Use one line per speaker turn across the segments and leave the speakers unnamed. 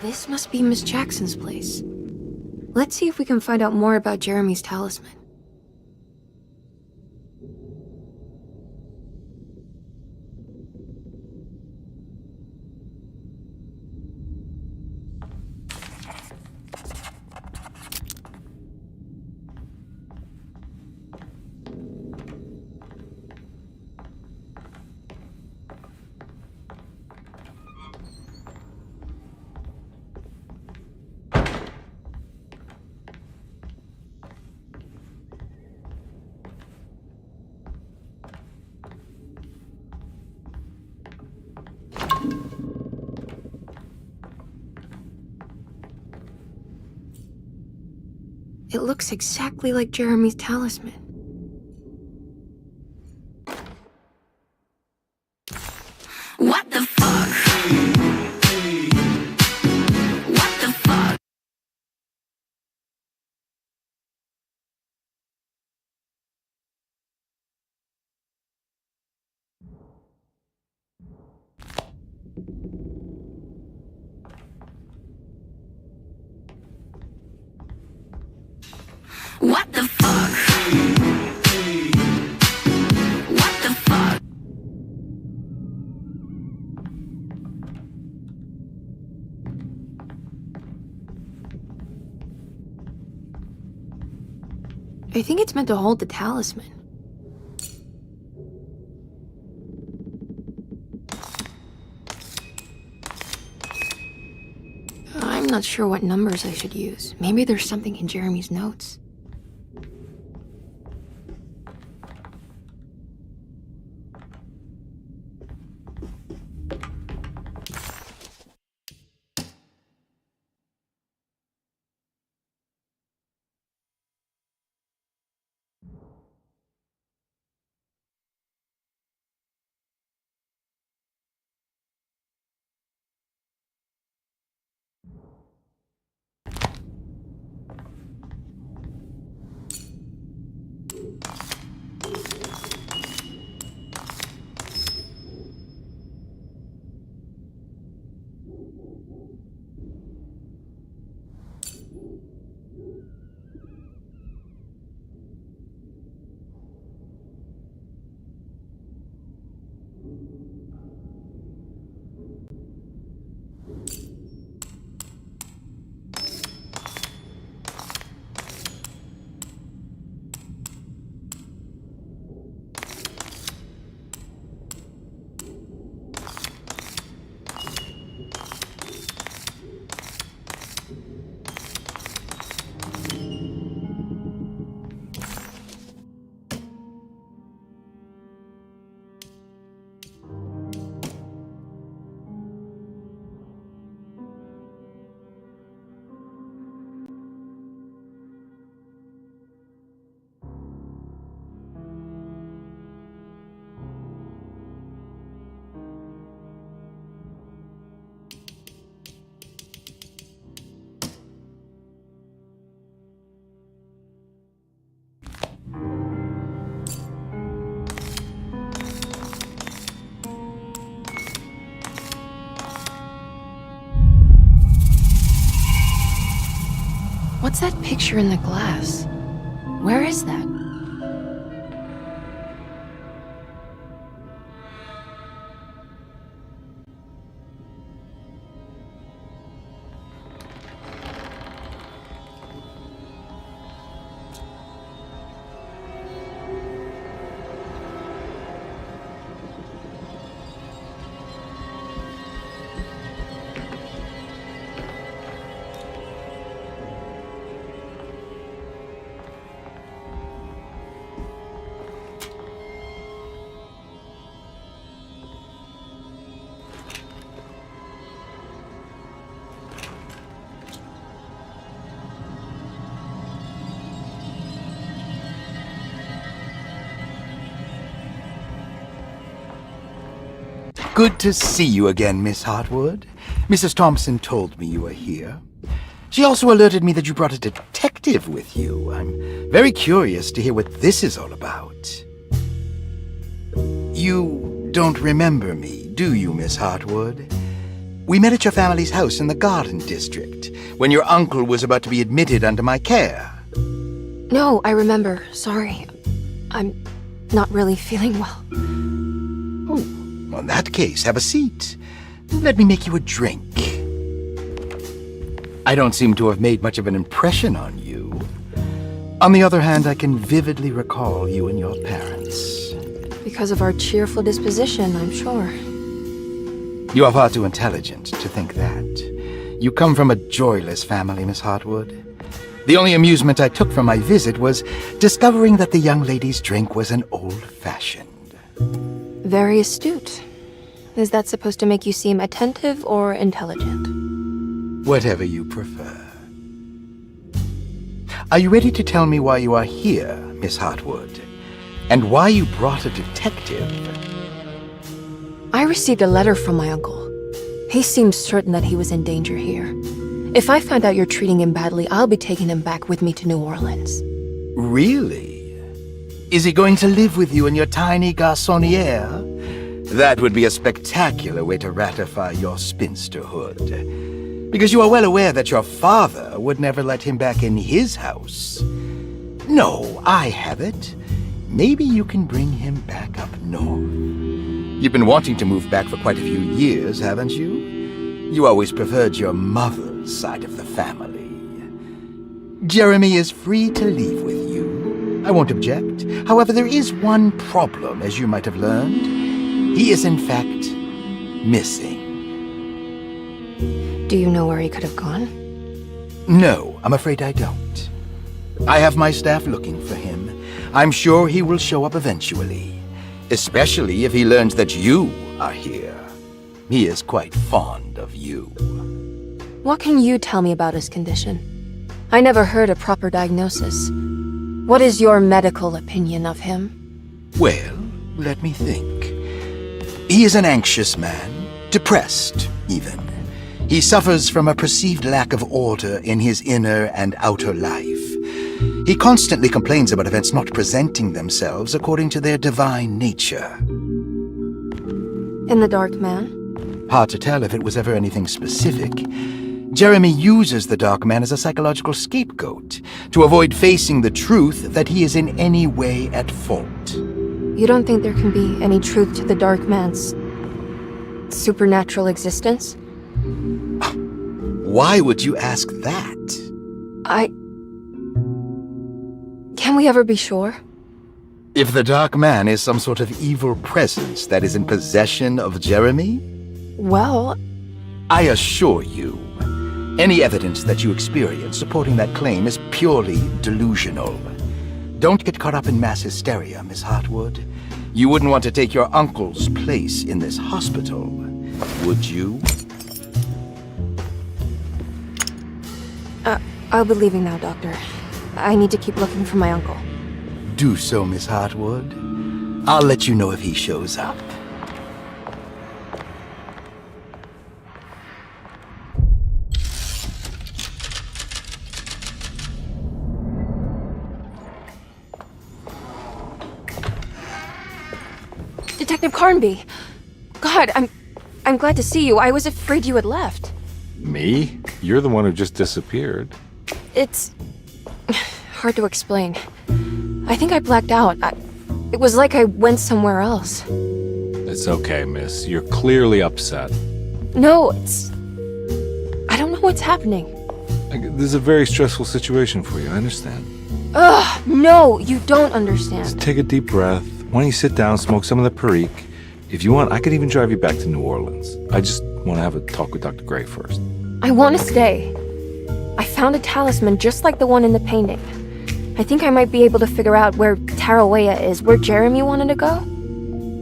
This must be Miss Jackson's place. Let's see if we can find out more about Jeremy's talisman. It looks exactly like Jeremy's talisman.
What the fuck? What the fuck? What the fuck? What the fuck?
I think it's meant to hold the talisman. I'm not sure what numbers I should use. Maybe there's something in Jeremy's notes. What's that picture in the glass? Where is that?
Good to see you again, Miss Hartwood. Mrs. Thompson told me you were here. She also alerted me that you brought a detective with you. I'm very curious to hear what this is all about. You don't remember me, do you, Miss Hartwood? We met at your family's house in the Garden District, when your uncle was about to be admitted under my care.
No, I remember. Sorry. I'm not really feeling well.
Oh, well, in that case, have a seat. Let me make you a drink. I don't seem to have made much of an impression on you. On the other hand, I can vividly recall you and your parents.
Because of our cheerful disposition, I'm sure.
You are far too intelligent to think that. You come from a joyless family, Miss Hartwood. The only amusement I took from my visit was discovering that the young lady's drink was an old-fashioned.
Very astute. Is that supposed to make you seem attentive or intelligent?
Whatever you prefer. Are you ready to tell me why you are here, Miss Hartwood? And why you brought a detective?
I received a letter from my uncle. He seemed certain that he was in danger here. If I find out you're treating him badly, I'll be taking him back with me to New Orleans.
Really? Is he going to live with you in your tiny garçonniere? That would be a spectacular way to ratify your spinsterhood. Because you are well aware that your father would never let him back in his house. No, I have it. Maybe you can bring him back up north. You've been wanting to move back for quite a few years, haven't you? You always preferred your mother's side of the family. Jeremy is free to leave with you. I won't object. However, there is one problem, as you might have learned. He is, in fact, missing.
Do you know where he could have gone?
No, I'm afraid I don't. I have my staff looking for him. I'm sure he will show up eventually. Especially if he learns that you are here. He is quite fond of you.
What can you tell me about his condition? I never heard a proper diagnosis. What is your medical opinion of him?
Well, let me think. He is an anxious man, depressed, even. He suffers from a perceived lack of order in his inner and outer life. He constantly complains about events not presenting themselves according to their divine nature.
In the Dark Man?
Hard to tell if it was ever anything specific. Jeremy uses the Dark Man as a psychological scapegoat to avoid facing the truth that he is in any way at fault.
You don't think there can be any truth to the Dark Man's supernatural existence?
Why would you ask that?
Can we ever be sure?
If the Dark Man is some sort of evil presence that is in possession of Jeremy?
Well,
I assure you, any evidence that you experience supporting that claim is purely delusional. Don't get caught up in mass hysteria, Miss Hartwood. You wouldn't want to take your uncle's place in this hospital, would you?
I'll be leaving now, Doctor. I need to keep looking for my uncle.
Do so, Miss Hartwood. I'll let you know if he shows up.
Detective Carnby! God, I'm glad to see you. I was afraid you had left.
Me? You're the one who just disappeared.
It's hard to explain. I think I blacked out. It was like I went somewhere else.
It's okay, miss. You're clearly upset.
No, I don't know what's happening.
This is a very stressful situation for you, I understand.
Ugh, no, you don't
Just
understand.
take a deep breath. Why don't you sit down, smoke some of the perique? If you want, I could even drive you back to New Orleans. I just want to have a talk with Dr. Gray first.
I want to stay. I found a talisman just like the one in the painting. I think I might be able to figure out where Tarawea is, where Jeremy wanted to go.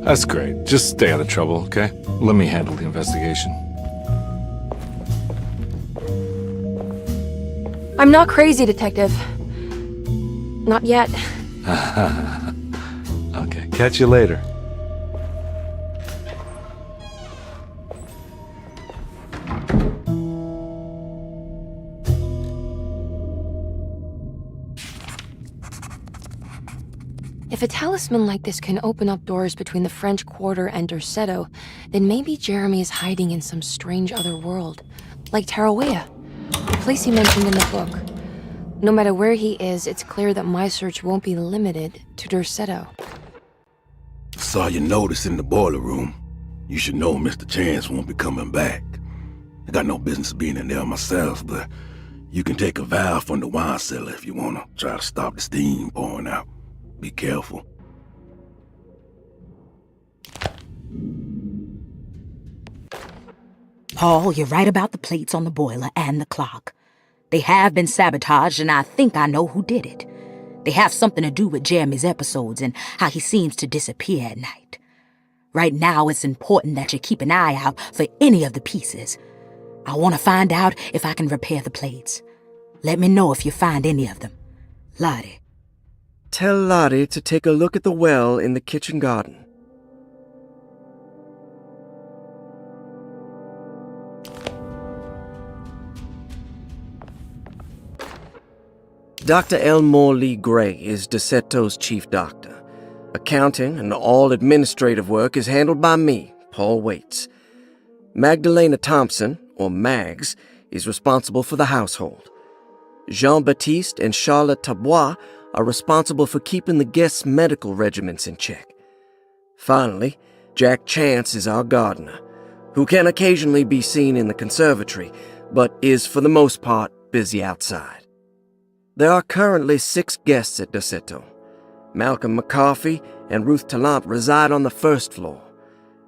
That's great. Just stay out of trouble, okay? Let me handle the investigation.
I'm not crazy, Detective. Not yet.
Okay, catch you later.
If a talisman like this can open up doors between the French Quarter and Derceto, then maybe Jeremy is hiding in some strange other world, like Tarawea, the place he mentioned in the book. No matter where he is, it's clear that my search won't be limited to Derceto.
Saw your notice in the boiler room. You should know Mr. Chance won't be coming back. I got no business being in there myself, but you can take a valve from the wine cellar if you want to try to stop the steam pouring out. Be careful.
Paul, you're right about the plates on the boiler and the clock. They have been sabotaged, and I think I know who did it. They have something to do with Jeremy's episodes and how he seems to disappear at night. Right now, it's important that you keep an eye out for any of the pieces. I want to find out if I can repair the plates. Let me know if you find any of them. Lottie.
Tell Lottie to take a look at the well in the kitchen garden. Dr. Elmore Lee Gray is Deceto's chief doctor. Accounting and all administrative work is handled by me, Paul Waits. Magdalena Thompson, or Mags, is responsible for the household. Jean-Baptiste and Charlotte Tabois are responsible for keeping the guests' medical regimens in check. Finally, Jack Chance is our gardener, who can occasionally be seen in the conservatory, but is for the most part busy outside. There are currently 6 guests at Derceto. Malcolm McCarthy and Ruth Tallant reside on the first floor.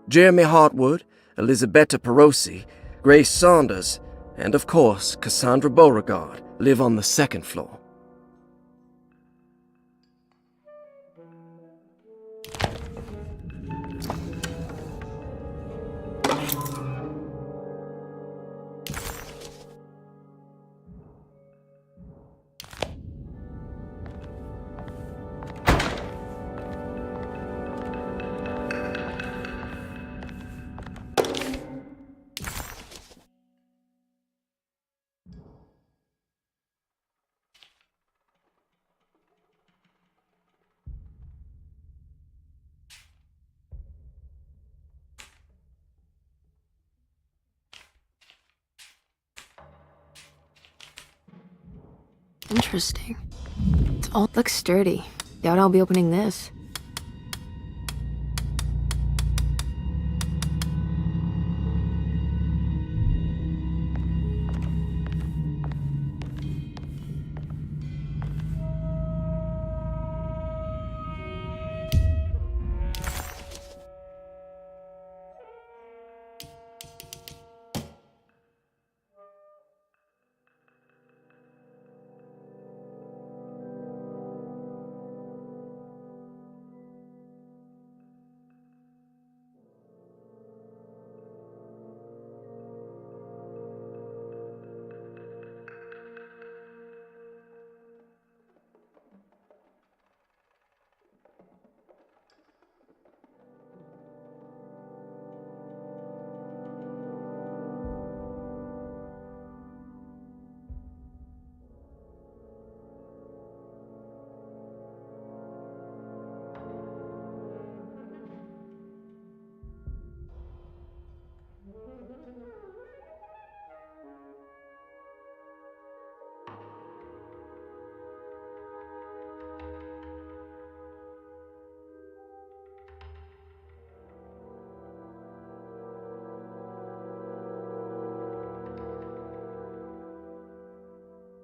Jeremy Hartwood, Elisabetta Perosi, Grace Saunders, and of course Cassandra Beauregard live on the second floor.
Interesting. It all looks sturdy. Doubt I'll be opening this.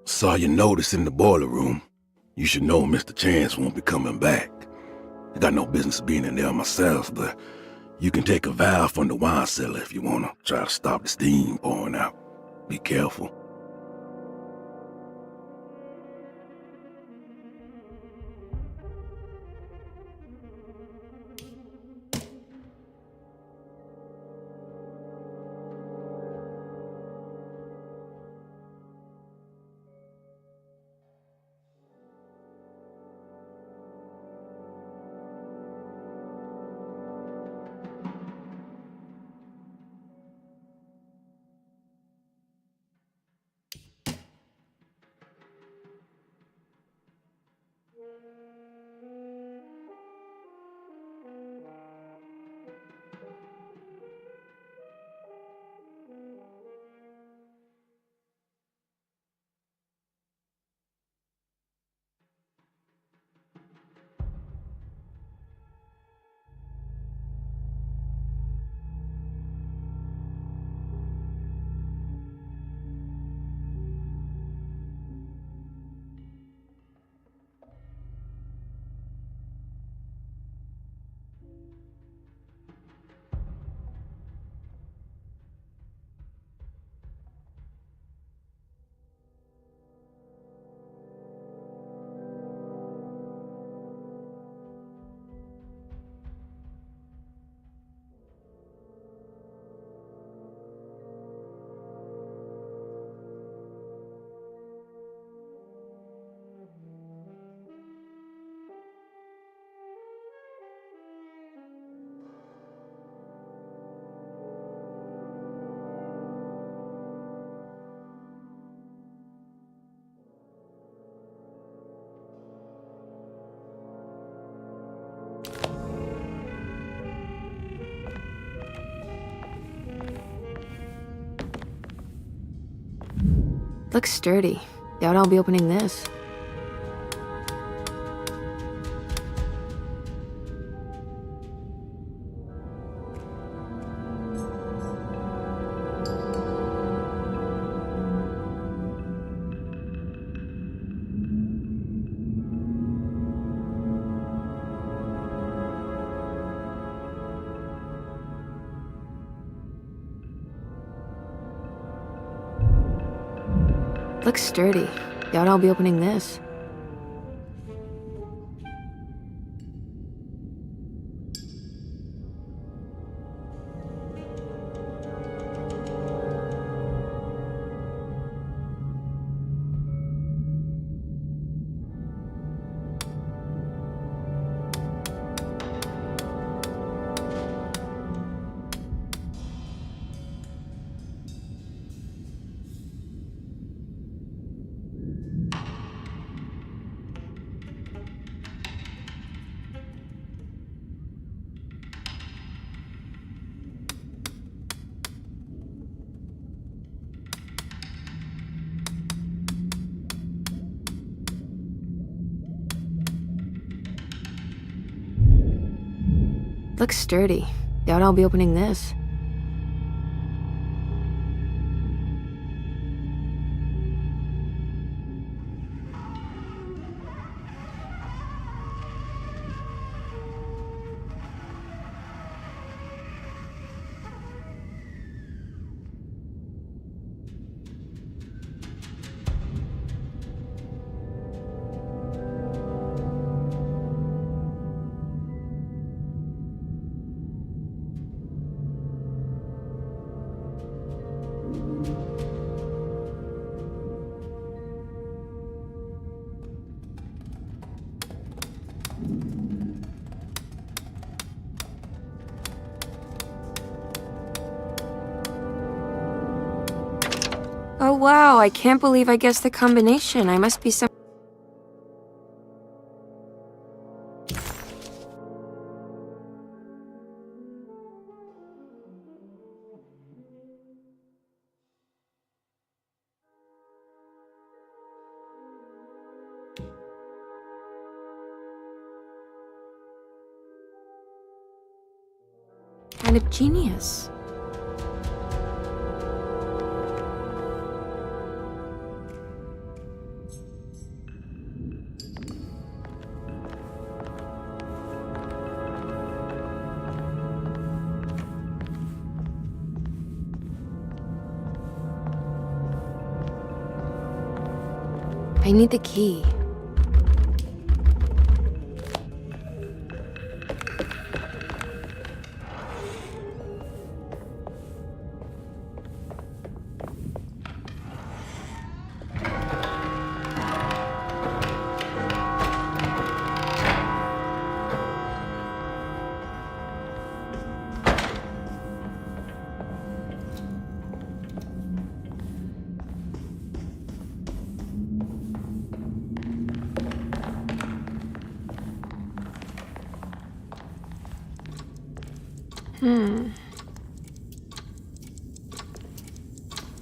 Saw your notice in the boiler room. You should know Mr. Chance won't be coming back. I got no business being in there myself, but you can take a valve from the wine cellar if you want to try to stop the steam pouring out. Be careful.
Looks sturdy. Doubt I'll be opening this. Looks sturdy. Doubt I'll be opening this. Looks sturdy. Doubt I'll be opening this. Oh wow, I can't believe I guessed the combination. I must be some... kind of genius. I need the key.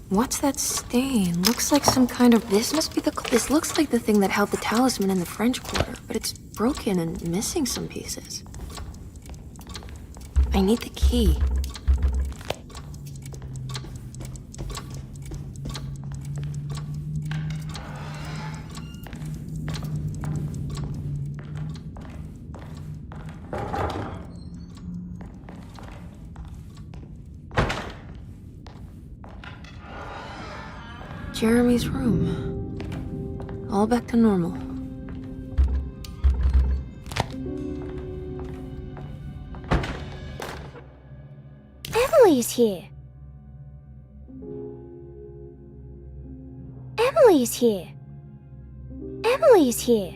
What's that stain? Looks like some kind of... This looks like the thing that held the talisman in the French Quarter, but it's broken and missing some pieces. I need the key. Jeremy's room. All back to normal.
Emily's here. Emily's here. Emily's here.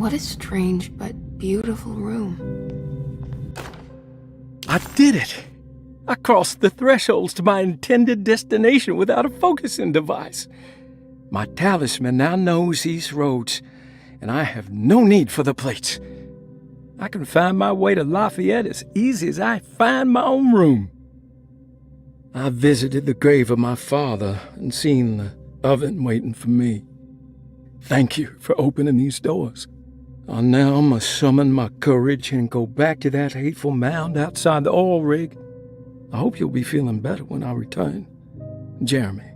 What a strange but beautiful room.
I did it! I crossed the thresholds to my intended destination without a focusing device. My talisman now knows these roads, and I have no need for the plates. I can find my way to Lafayette as easy as I find my own room. I visited the grave of my father and seen the oven waiting for me. Thank you for opening these doors. I now must summon my courage and go back to that hateful mound outside the oil rig. I hope you'll be feeling better when I return. Jeremy.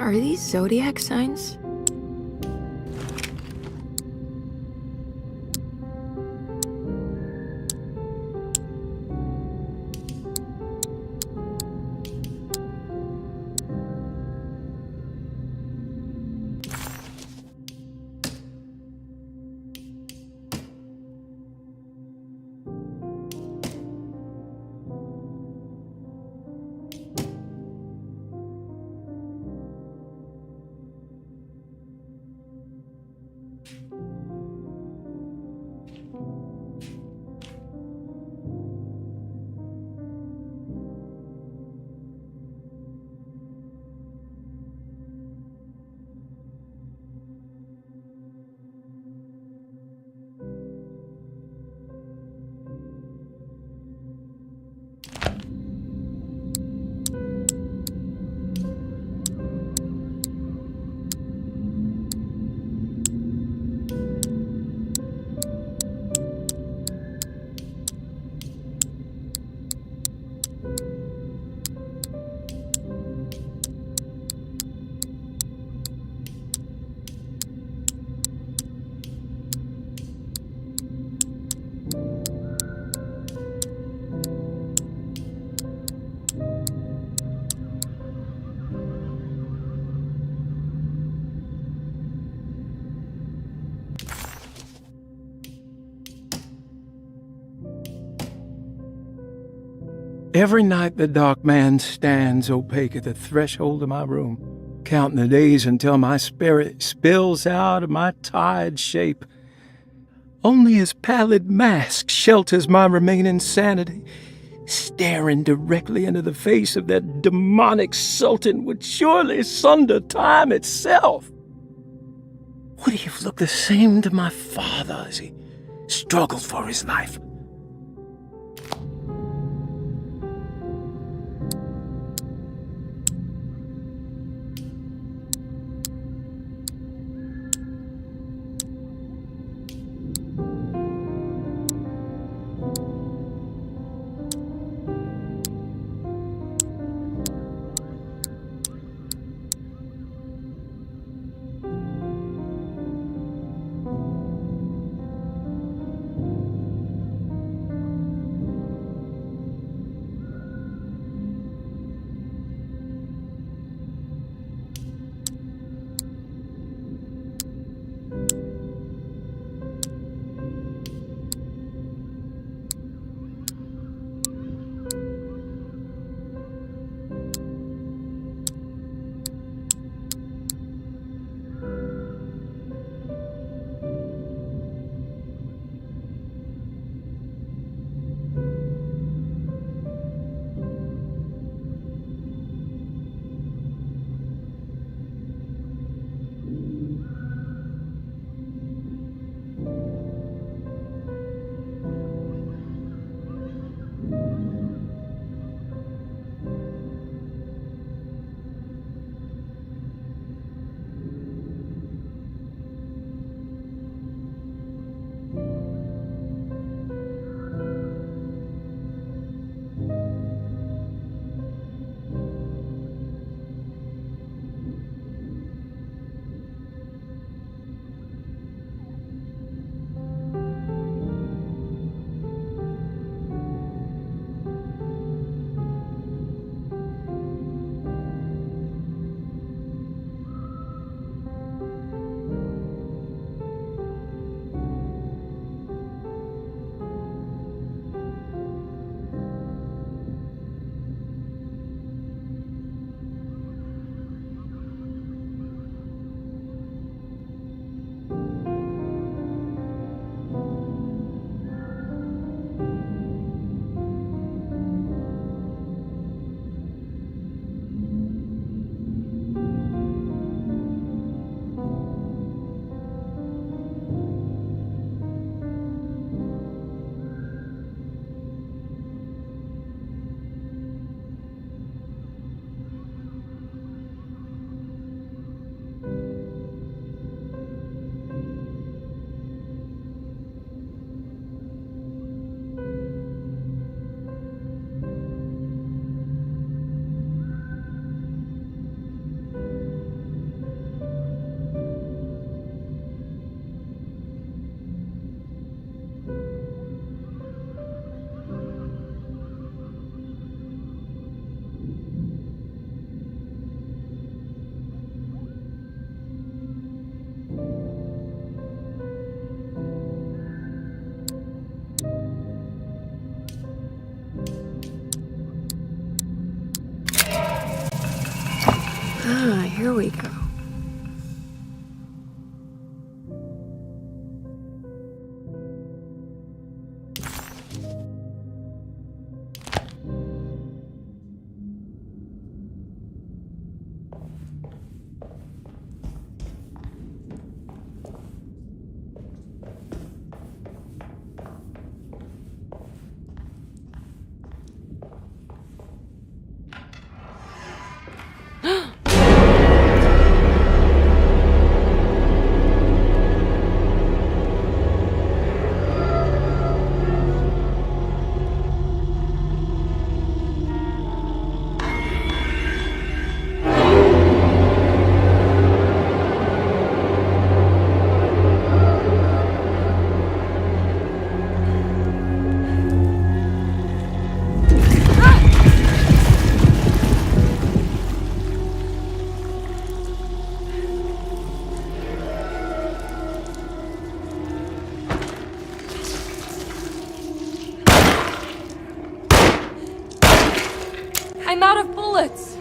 Are these zodiac signs?
Every night the dark man stands opaque at the threshold of my room, counting the days until my spirit spills out of my tired shape. Only his pallid mask shelters my remaining sanity. Staring directly into the face of that demonic sultan would surely sunder time itself. Would he have looked the same to my father as he struggled for his life?
Here we go. I'm out of bullets!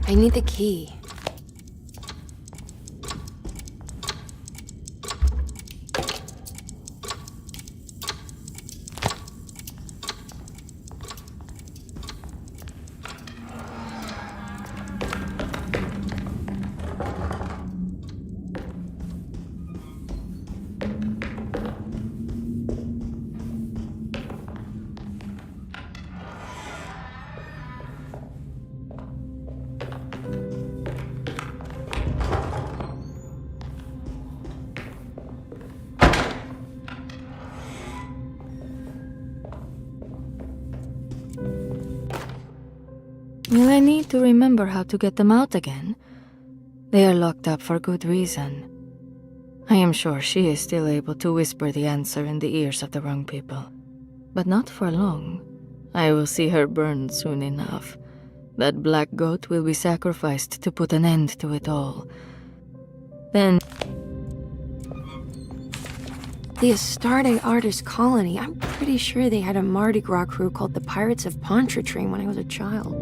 I need the key. Will I need to remember how to get them out again? They are locked up for good reason. I am sure she is still able to whisper the answer in the ears of the wrong people. But not for long. I will see her burned soon enough. That black goat will be sacrificed to put an end to it all. Then... The Astarte Artist Colony. I'm pretty sure they had a Mardi Gras crew called the Pirates of Pontchartrain when I was a child.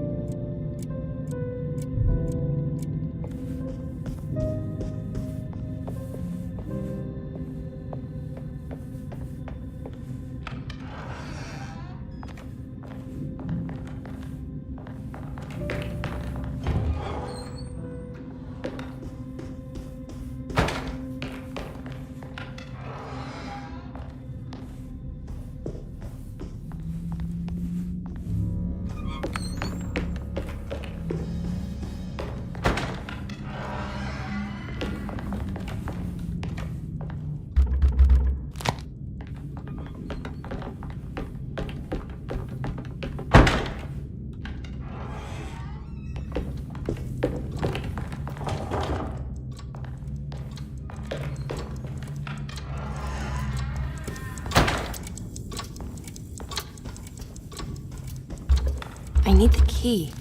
I need the key.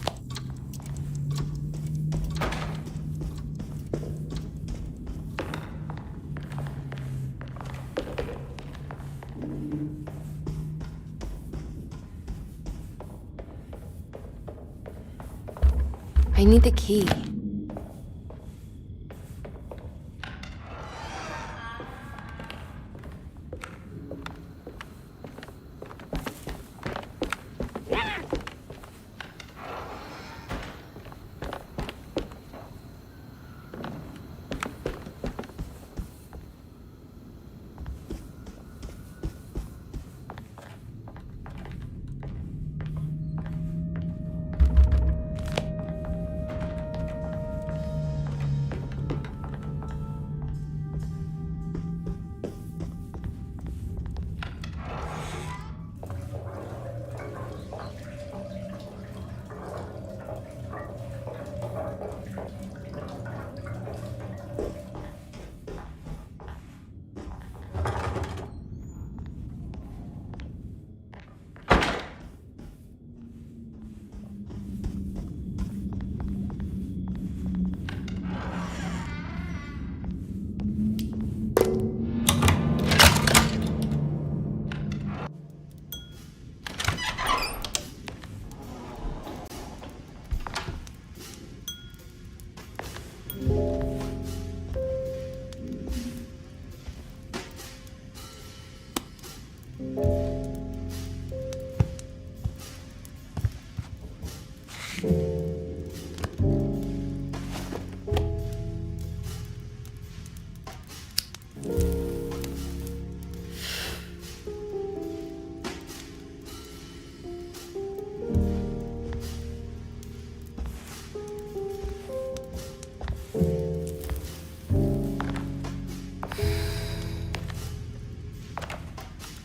I need the key.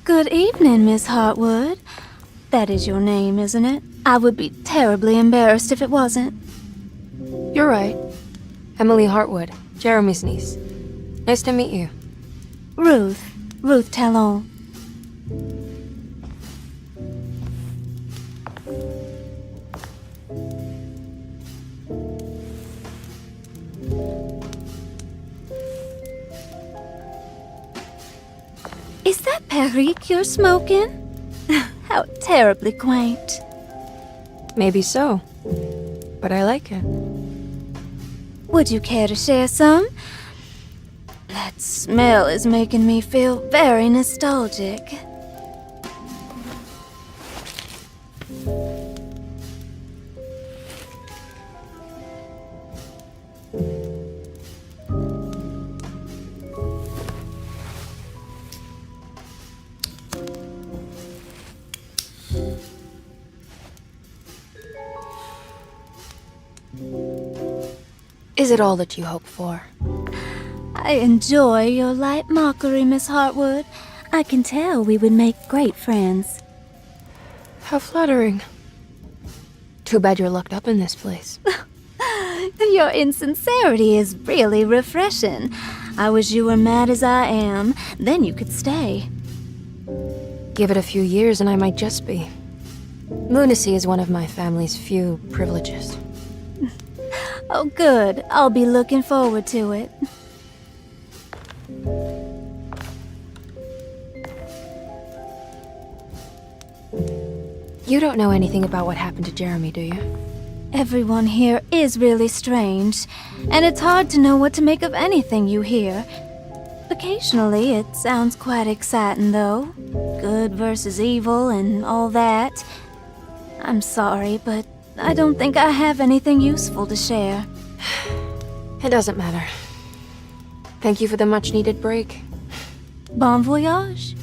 Good evening, Miss Hartwood. That is your name, isn't it? I would be terribly embarrassed if it wasn't.
You're right. Emily Hartwood, Jeremy's niece. Nice to meet you.
Ruth Talon. Is that Perique you're smoking? How terribly quaint.
Maybe so, but I like it.
Would you care to share some? That smell is making me feel very nostalgic.
Is it all that you hope for?
I enjoy your light mockery, Miss Hartwood. I can tell we would make great friends.
How flattering. Too bad you're locked up in this place.
Your insincerity is really refreshing. I wish you were mad as I am, then you could stay.
Give it a few years and I might just be. Lunacy is one of my family's few privileges.
Oh, good. I'll be looking forward to it.
You don't know anything about what happened to Jeremy, do you?
Everyone here is really strange, and it's hard to know what to make of anything you hear. Occasionally, it sounds quite exciting, though. Good versus evil and all that. I'm sorry, but I don't think I have anything useful to share.
It doesn't matter. Thank you for the much-needed break.
Bon voyage.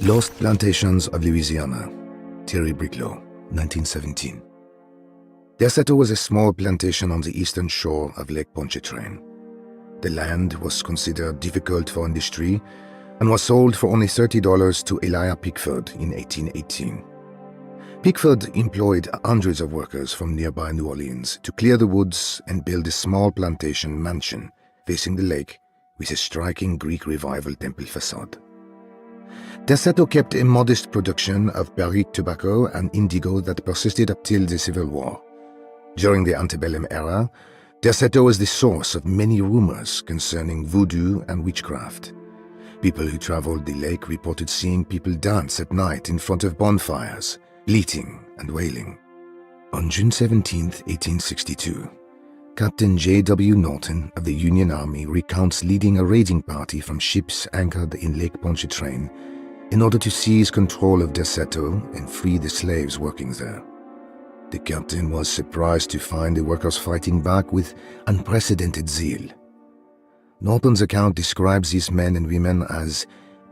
Lost Plantations of Louisiana, Thierry Briclot, 1917. Derceto was a small plantation on the eastern shore of Lake Pontchartrain. The land was considered difficult for industry and was sold for only $30 to Elijah Pickford in 1818. Pickford employed hundreds of workers from nearby New Orleans to clear the woods and build a small plantation mansion facing the lake with a striking Greek Revival temple facade. Derceto kept a modest production of Perique tobacco and indigo that persisted up till the Civil War. During the antebellum era, Derceto was the source of many rumors concerning voodoo and witchcraft. People who traveled the lake reported seeing people dance at night in front of bonfires, bleating and wailing. On June 17, 1862, Captain J.W. Norton of the Union Army recounts leading a raiding party from ships anchored in Lake Pontchartrain in order to seize control of Derceto and free the slaves working there. The captain was surprised to find the workers fighting back with unprecedented zeal. Norton's account describes these men and women as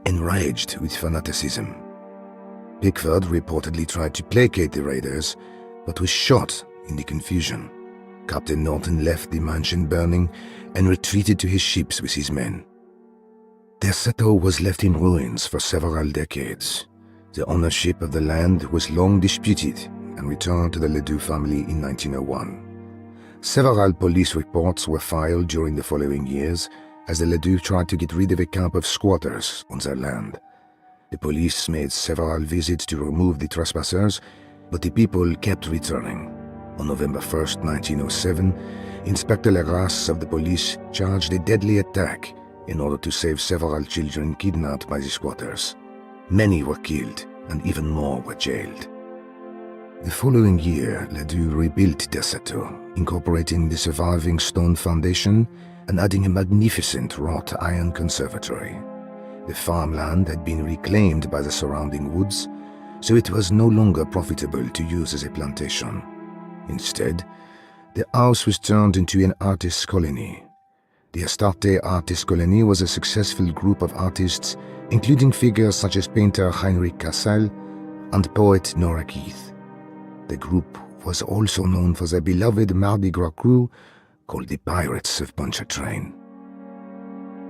enraged with fanaticism. Pickford reportedly tried to placate the raiders, but was shot in the confusion. Captain Norton left the mansion burning and retreated to his ships with his men. Derceto was left in ruins for several decades. The ownership of the land was long disputed and returned to the Ledoux family in 1901. Several police reports were filed during the following years as the Ledoux tried to get rid of a camp of squatters on their land. The police made several visits to remove the trespassers, but the people kept returning. On November 1, 1907, Inspector Legrasse of the police charged a deadly attack in order to save several children kidnapped by the squatters. Many were killed and even more were jailed. The following year, Ledoux rebuilt Derceto, incorporating the surviving stone foundation and adding a magnificent wrought iron conservatory. The farmland had been reclaimed by the surrounding woods, so it was no longer profitable to use as a plantation. Instead, the house was turned into an artist's colony. The Astarte Artist Colony was a successful group of artists, including figures such as painter Heinrich Cassel and poet Nora Keith. The group was also known for their beloved Mardi Gras crew called the Pirates of Pontchartrain.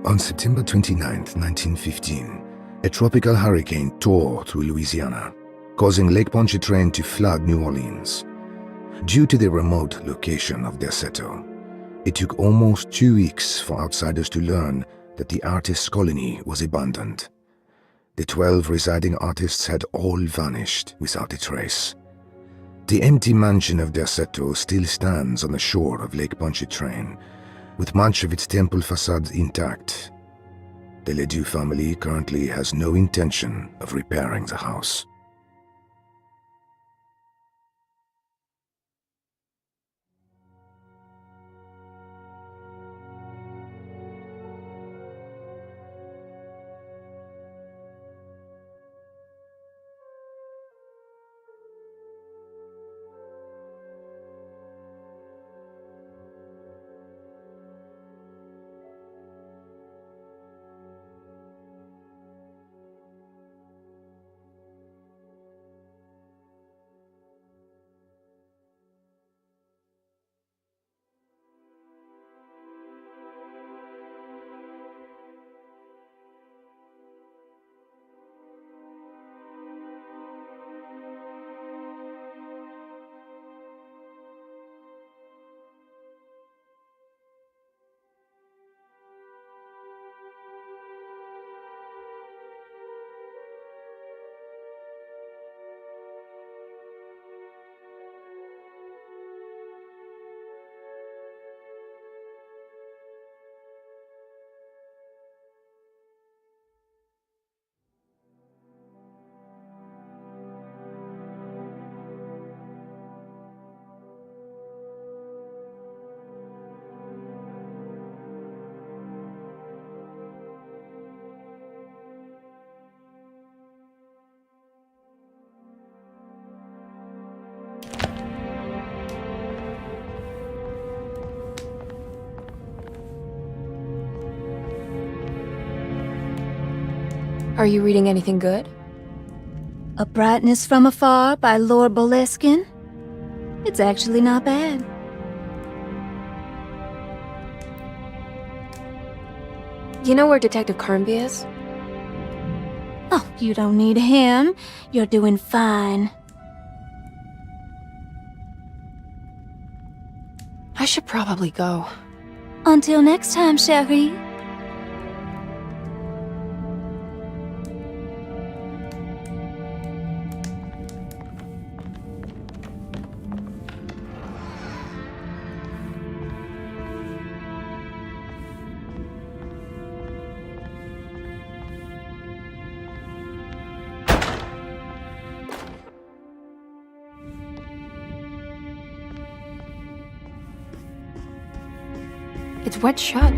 On September 29, 1915, a tropical hurricane tore through Louisiana, causing Lake Pontchartrain to flood New Orleans. Due to the remote location of Derceto, it took almost 2 weeks for outsiders to learn that the artist's colony was abandoned. The 12 residing artists had all vanished without a trace. The empty mansion of Derceto still stands on the shore of Lake Pontchartrain, with much of its temple facade intact. The Ledoux family currently has no intention of repairing the house.
Are you reading anything good?
A Brightness from Afar by Lord Boleskine? It's actually not bad.
You know where Detective Carnby is?
Oh, you don't need him. You're doing fine.
I should probably go.
Until next time, chérie.
It's wet shut.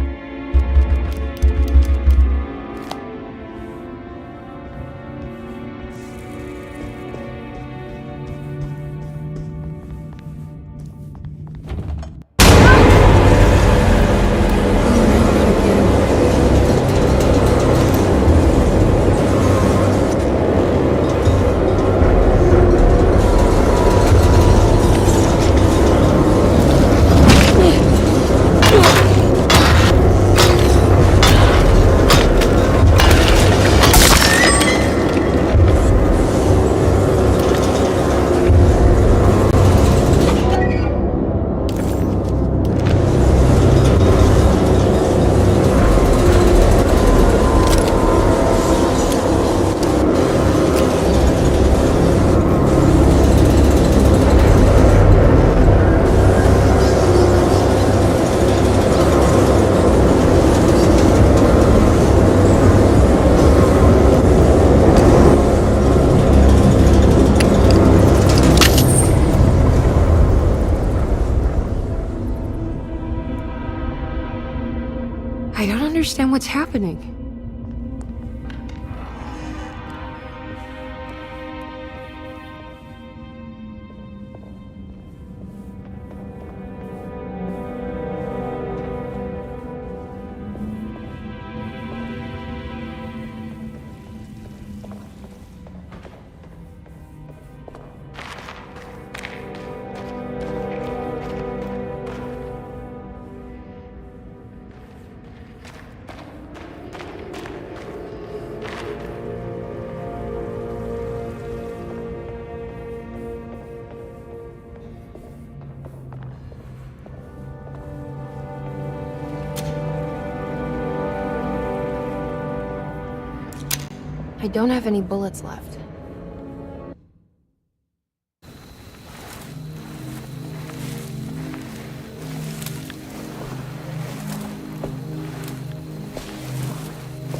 I don't understand what's happening. I don't have any bullets left.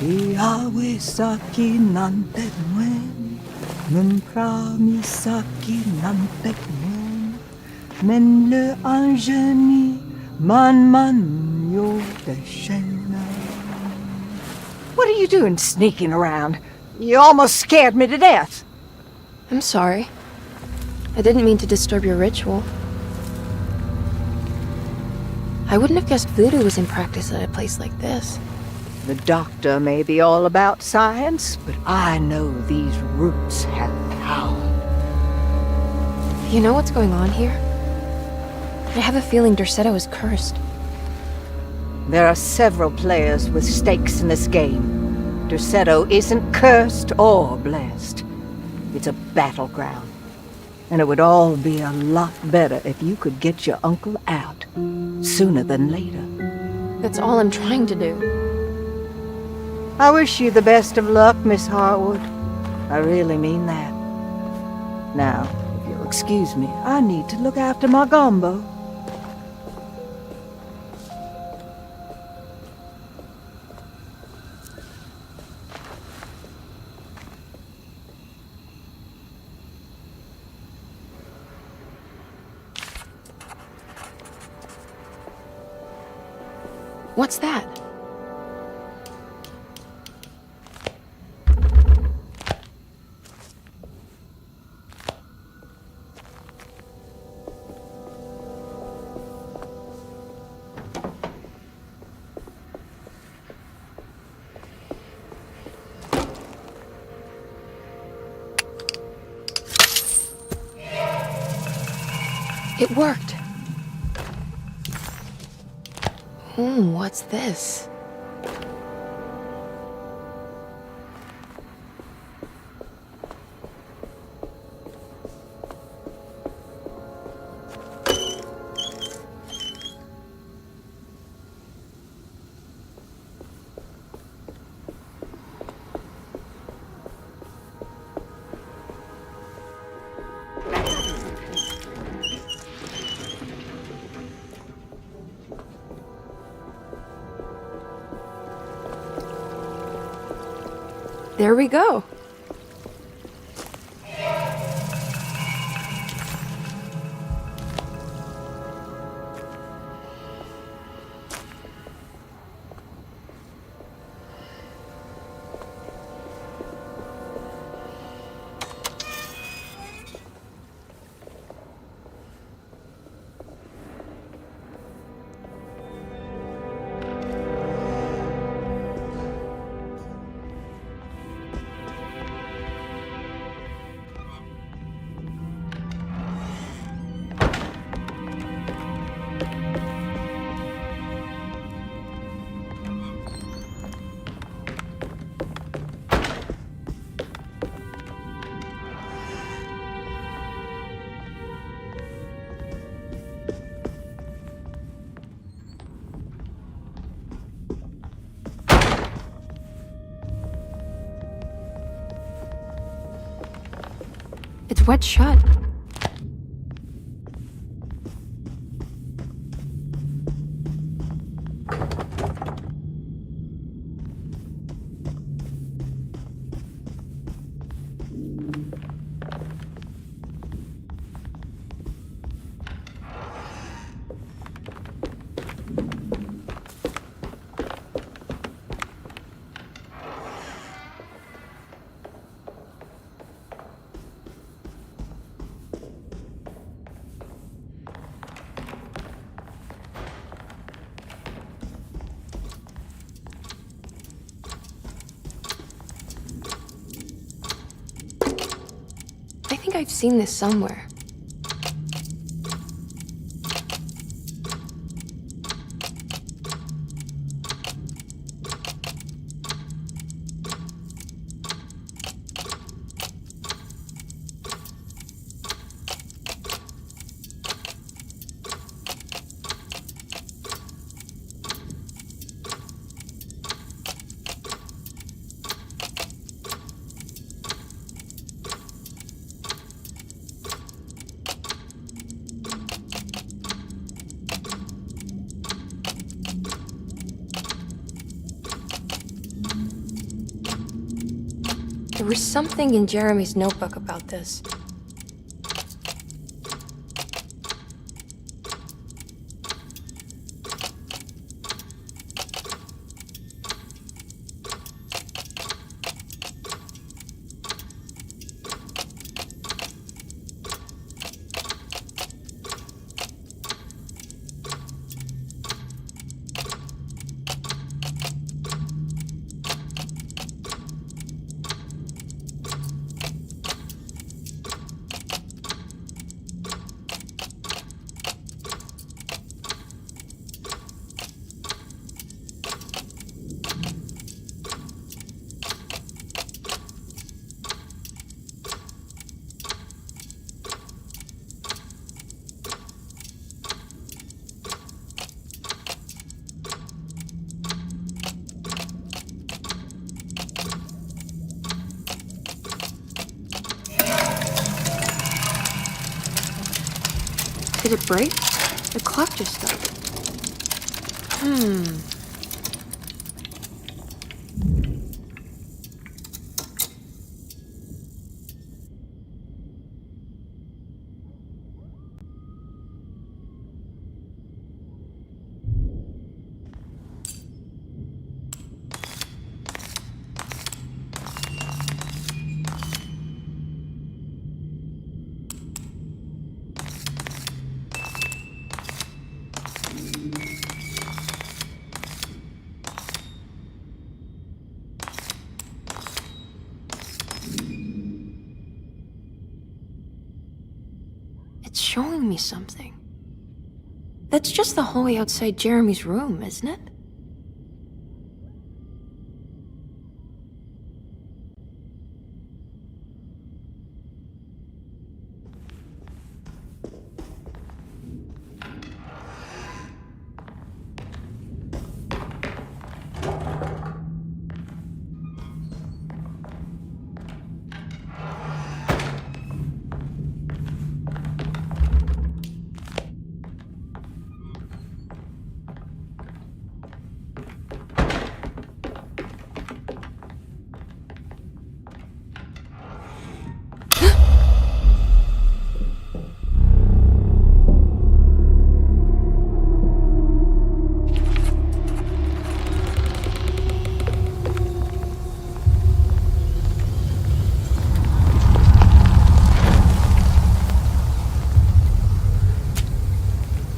Iawesaki nante ngwen, mempramisaki nante ngwen, men le angeni man yo deshena. What are you doing sneaking around? You almost scared me to death.
I'm sorry. I didn't mean to disturb your ritual. I wouldn't have guessed voodoo was in practice at a place like this.
The doctor may be all about science, but I know these roots have power.
You know what's going on here? I have a feeling Derceto is cursed.
There are several players with stakes in this game. Derceto isn't cursed or blessed. It's a battleground. And it would all be a lot better if you could get your uncle out sooner than later.
That's all I'm trying to do.
I wish you the best of luck, Miss Harwood. I really mean that. Now, if you'll excuse me, I need to look after my gumbo.
What's that? It worked. What's this? There we go. It's wet shut. I think I've seen this somewhere. There was something in Jeremy's notebook about this. Did it break? The clock just stopped. It's showing me something. That's just the hallway outside Jeremy's room, isn't it?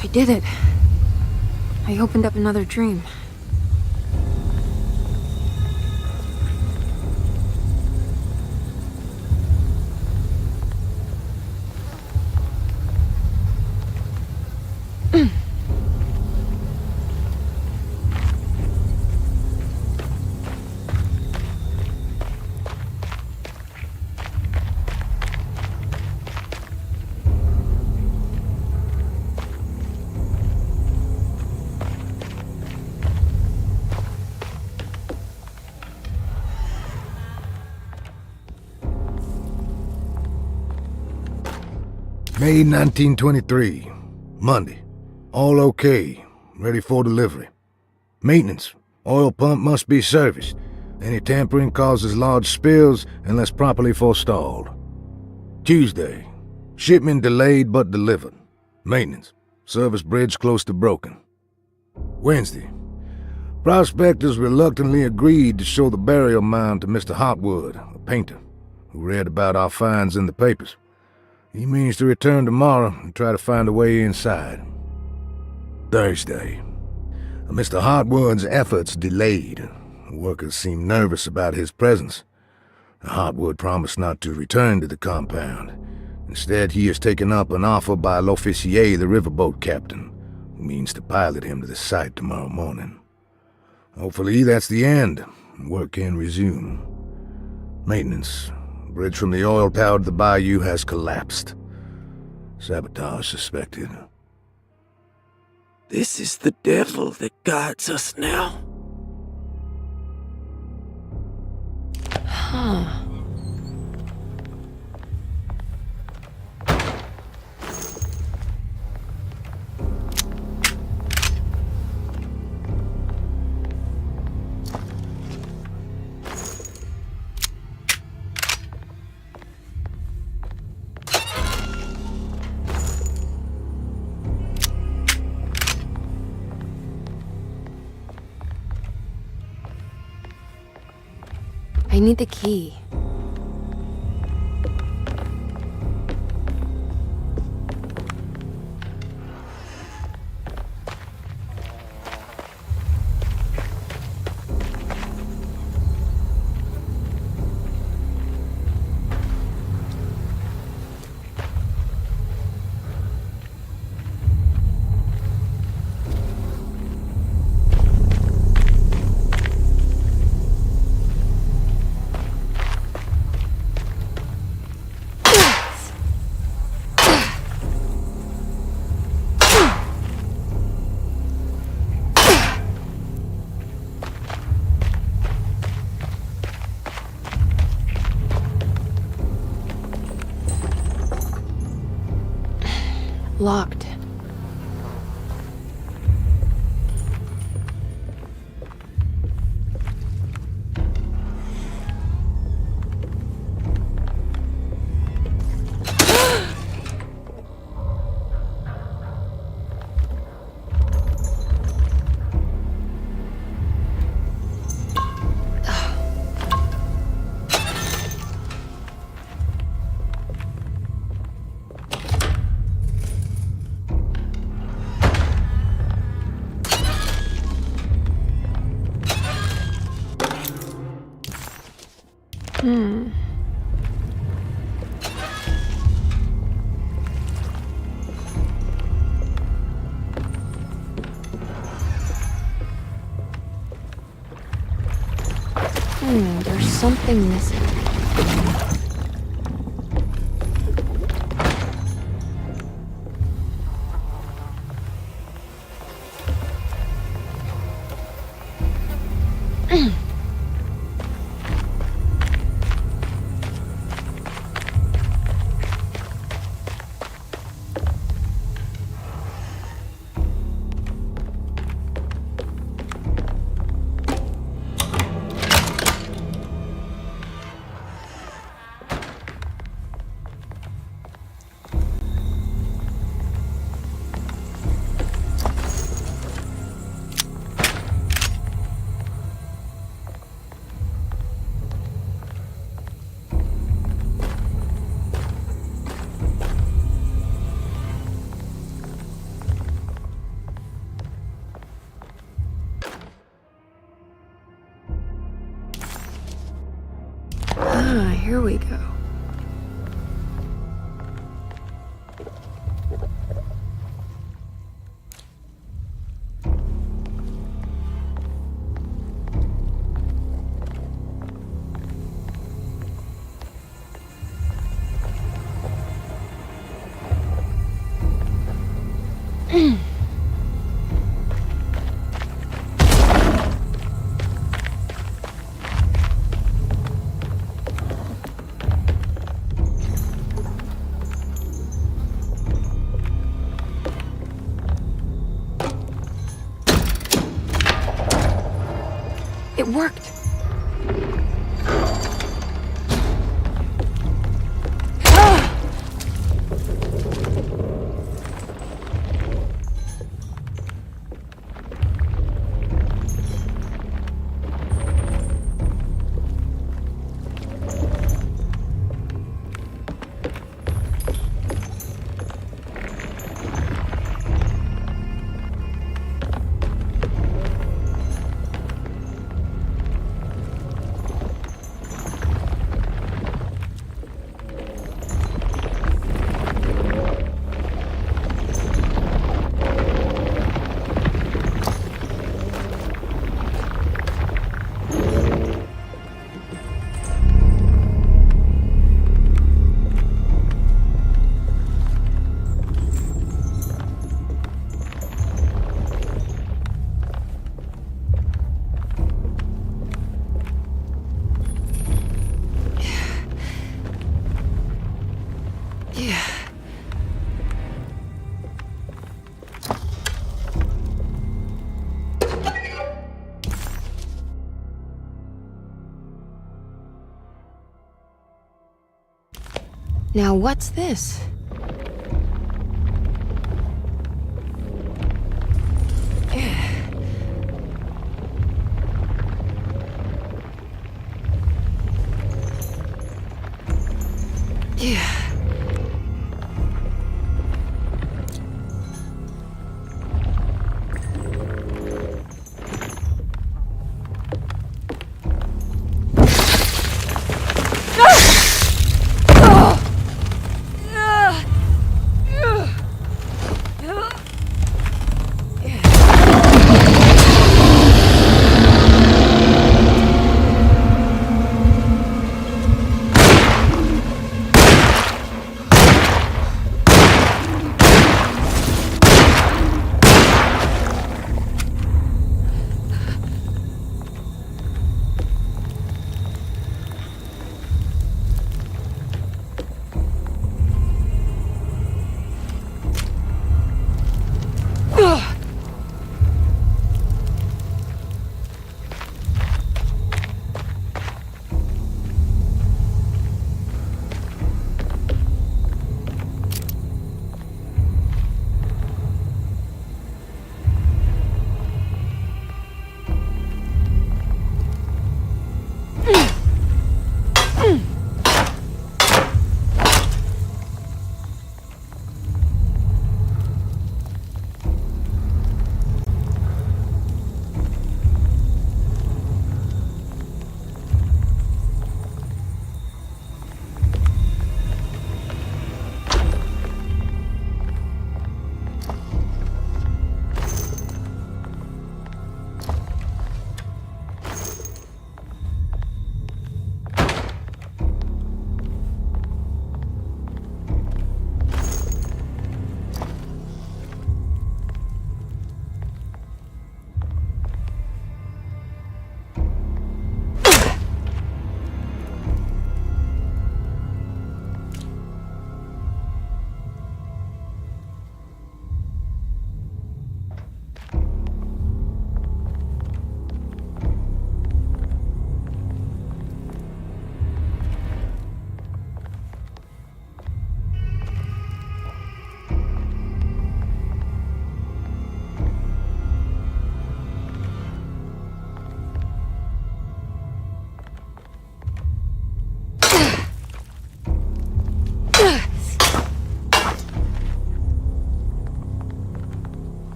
I did it. I opened up another dream.
May 1923, Monday. All okay, ready for delivery. Maintenance. Oil pump must be serviced. Any tampering causes large spills unless properly forestalled. Tuesday. Shipment delayed but delivered. Maintenance. Service bridge close to broken. Wednesday. Prospectors reluctantly agreed to show the burial mound to Mr. Hotwood, a painter, who read about our finds in the papers. He means to return tomorrow and try to find a way inside. Thursday. Mr. Hotwood's efforts delayed. The workers seemed nervous about his presence. Hotwood promised not to return to the compound. Instead, he has taken up an offer by l'officier, the riverboat captain, who means to pilot him to the site tomorrow morning. Hopefully that's the end, and work can resume. Maintenance. Bridge from the oil tower to the bayou has collapsed. Sabotage suspected.
This is the devil that guides us now.
Huh. I need the key. Locked. something missing. Here we go. It worked. Now what's this? Yeah.